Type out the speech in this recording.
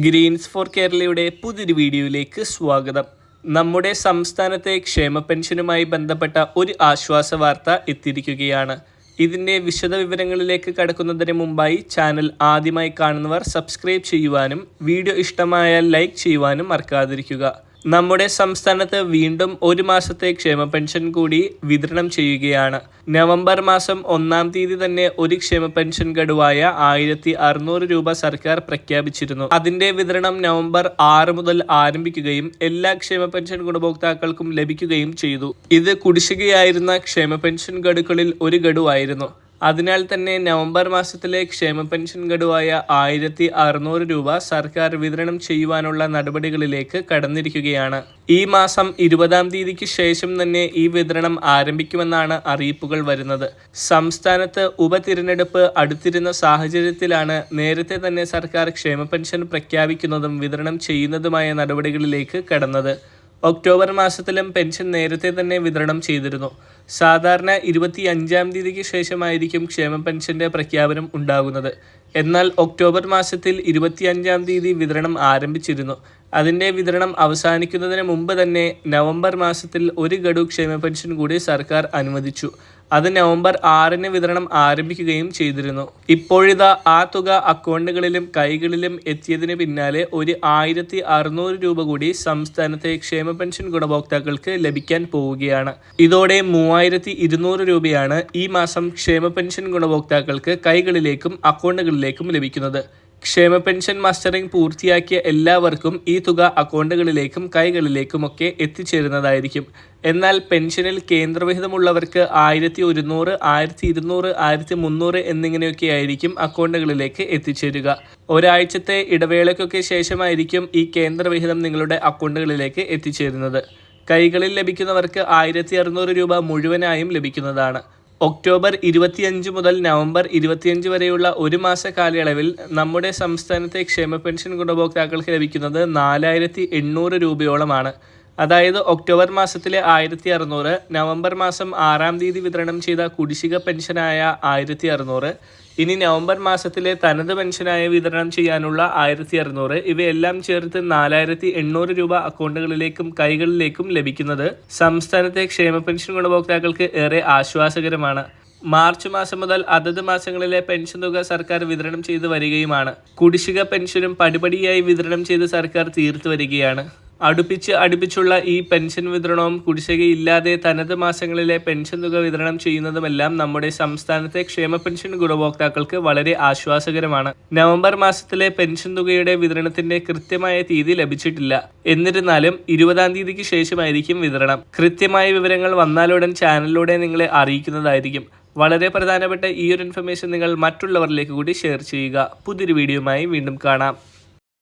Green's four കേരളയുടെ പുതിയൊരു വീഡിയോയിലേക്ക് സ്വാഗതം. നമ്മുടെ സംസ്ഥാനത്തെ ക്ഷേമ പെൻഷനുമായി ബന്ധപ്പെട്ട ഒരു ആശ്വാസ വാർത്ത എത്തിയിരിക്കുകയാണ്. ഇതിൻ്റെ വിശദവിവരങ്ങളിലേക്ക് കടക്കുന്നതിന് മുമ്പായി ചാനൽ ആദ്യമായി കാണുന്നവർ സബ്സ്ക്രൈബ് ചെയ്യുവാനും വീഡിയോ ഇഷ്ടമായാൽ ലൈക്ക് ചെയ്യുവാനും മറക്കാതിരിക്കുക. നമ്മുടെ സംസ്ഥാനത്ത് വീണ്ടും ഒരു മാസത്തെ ക്ഷേമ പെൻഷൻ കൂടി വിതരണം ചെയ്യുകയാണ്. നവംബർ മാസം 1-ാം തീയതി തന്നെ ഒരു ക്ഷേമ പെൻഷൻ ഗഡുവായ 1600 രൂപ സർക്കാർ പ്രഖ്യാപിച്ചിരുന്നു. അതിന്റെ വിതരണം നവംബർ 6 മുതൽ ആരംഭിക്കുകയും എല്ലാ ക്ഷേമ പെൻഷൻ ഗുണഭോക്താക്കൾക്കും ലഭിക്കുകയും ചെയ്തു. ഇത് കുടിശ്ശികയായിരുന്ന ക്ഷേമ പെൻഷൻ ഗഡുക്കളിൽ ഒരു ഗഡുവായിരുന്നു. അതിനാൽ തന്നെ നവംബർ മാസത്തിലെ ക്ഷേമ പെൻഷൻ ഗഡുവായ 1600 രൂപ സർക്കാർ വിതരണം ചെയ്യുവാനുള്ള നടപടികളിലേക്ക് കടന്നിരിക്കുകയാണ്. ഈ മാസം 20-ാം തീയതിക്ക് ശേഷം തന്നെ ഈ വിതരണം ആരംഭിക്കുമെന്നാണ് അറിയിപ്പുകൾ വരുന്നത്. സംസ്ഥാനത്ത് ഉപതിരഞ്ഞെടുപ്പ് അടുത്തിരുന്ന സാഹചര്യത്തിലാണ് നേരത്തെ തന്നെ സർക്കാർ ക്ഷേമ പെൻഷൻ പ്രഖ്യാപിക്കുന്നതും വിതരണം ചെയ്യുന്നതുമായ നടപടികളിലേക്ക് കടന്നത്. ഒക്ടോബർ മാസത്തിലും പെൻഷൻ നേരത്തെ തന്നെ വിതരണം ചെയ്തിരുന്നു. സാധാരണ 25-ാം തീയതിക്ക് ശേഷമായിരിക്കും ക്ഷേമ പെൻഷന്റെ പ്രഖ്യാപനം ഉണ്ടാകുന്നത്. എന്നാൽ ഒക്ടോബർ മാസത്തിൽ 25-ാം തീയതി വിതരണം ആരംഭിച്ചിരുന്നു. അതിൻ്റെ വിതരണം അവസാനിക്കുന്നതിന് മുമ്പ് തന്നെ നവംബർ മാസത്തിൽ ഒരു ഗഡു ക്ഷേമ പെൻഷൻ കൂടി സർക്കാർ അനുവദിച്ചു. അത് നവംബർ 6-ന് വിതരണം ആരംഭിക്കുകയും ചെയ്തിരുന്നു. ഇപ്പോഴിതാ ആ തുക അക്കൗണ്ടുകളിലും കൈകളിലും എത്തിയതിന് പിന്നാലെ ഒരു 1600 രൂപ കൂടി സംസ്ഥാനത്തെ ക്ഷേമ പെൻഷൻ ഗുണഭോക്താക്കൾക്ക് ലഭിക്കാൻ പോവുകയാണ്. ഇതോടെ 3200 രൂപയാണ് ഈ മാസം ക്ഷേമ പെൻഷൻ ഗുണഭോക്താക്കൾക്ക് കൈകളിലേക്കും അക്കൗണ്ടുകളിലേക്കും ലഭിക്കുന്നത്. ക്ഷേമ പെൻഷൻ മസ്റ്ററിംഗ് പൂർത്തിയാക്കിയ എല്ലാവർക്കും ഈ തുക അക്കൗണ്ടുകളിലേക്കും കൈകളിലേക്കുമൊക്കെ എത്തിച്ചേരുന്നതായിരിക്കും. എന്നാൽ പെൻഷനിൽ കേന്ദ്രവിഹിതമുള്ളവർക്ക് 1100, 1200, 1300 എന്നിങ്ങനെയൊക്കെ ആയിരിക്കും അക്കൗണ്ടുകളിലേക്ക് എത്തിച്ചേരുക. ഒരാഴ്ചത്തെ ഇടവേളയ്ക്കൊക്കെ ശേഷമായിരിക്കും ഈ കേന്ദ്രവിഹിതം നിങ്ങളുടെ അക്കൗണ്ടുകളിലേക്ക് എത്തിച്ചേരുന്നത്. കൈകളിൽ ലഭിക്കുന്നവർക്ക് 1600 രൂപ മുഴുവനായും ലഭിക്കുന്നതാണ്. ഒക്ടോബർ 25 മുതൽ നവംബർ 25 വരെയുള്ള ഒരു മാസ കാലയളവിൽ നമ്മുടെ സംസ്ഥാനത്തെ ക്ഷേമ പെൻഷൻ ഗുണഭോക്താക്കൾക്ക് ലഭിക്കുന്നത് 4800 രൂപയോളമാണ്. അതായത് ഒക്ടോബർ മാസത്തിലെ 1600, നവംബർ മാസം 6-ാം തീയതി വിതരണം ചെയ്ത കുടിശ്ശിക പെൻഷനായ 1600, ഇനി നവംബർ മാസത്തിലെ തനത് പെൻഷനായ വിതരണം ചെയ്യാനുള്ള 1600, ഇവയെല്ലാം ചേർത്ത് 4800 രൂപ അക്കൗണ്ടുകളിലേക്കും കൈകളിലേക്കും ലഭിക്കുന്നത് സംസ്ഥാനത്തെ ക്ഷേമ പെൻഷൻ ഗുണഭോക്താക്കൾക്ക് ഏറെ ആശ്വാസകരമാണ്. മാർച്ച് മാസം മുതൽ അതത് മാസങ്ങളിലെ പെൻഷൻ തുക സർക്കാർ വിതരണം ചെയ്തു വരികയുമാണ്. കുടിശ്ശിക പെൻഷനും പടിപടിയായി വിതരണം ചെയ്ത് സർക്കാർ തീർത്തു വരികയാണ്. അടുപ്പിച്ചുള്ള ഈ പെൻഷൻ വിതരണവും കുടിശ്ശികയില്ലാതെ തനത് മാസങ്ങളിലെ പെൻഷൻ തുക വിതരണം ചെയ്യുന്നതുമെല്ലാം നമ്മുടെ സംസ്ഥാനത്തെ ക്ഷേമ പെൻഷൻ ഗുണഭോക്താക്കൾക്ക് വളരെ ആശ്വാസകരമാണ്. നവംബർ മാസത്തിലെ പെൻഷൻ തുകയുടെ വിതരണത്തിന്റെ കൃത്യമായ തീയതി ലഭിച്ചിട്ടില്ല. എന്നിരുന്നാലും 20-ാം തീയതിക്ക് ശേഷമായിരിക്കും വിതരണം. കൃത്യമായ വിവരങ്ങൾ വന്നാലുടൻ ചാനലിലൂടെ നിങ്ങളെ അറിയിക്കുന്നതായിരിക്കും. വളരെ പ്രധാനപ്പെട്ട ഈ ഒരു ഇൻഫർമേഷൻ നിങ്ങൾ മറ്റുള്ളവരിലേക്ക് കൂടി ഷെയർ ചെയ്യുക. പുതിയൊരു വീഡിയോയുമായി വീണ്ടും കാണാം.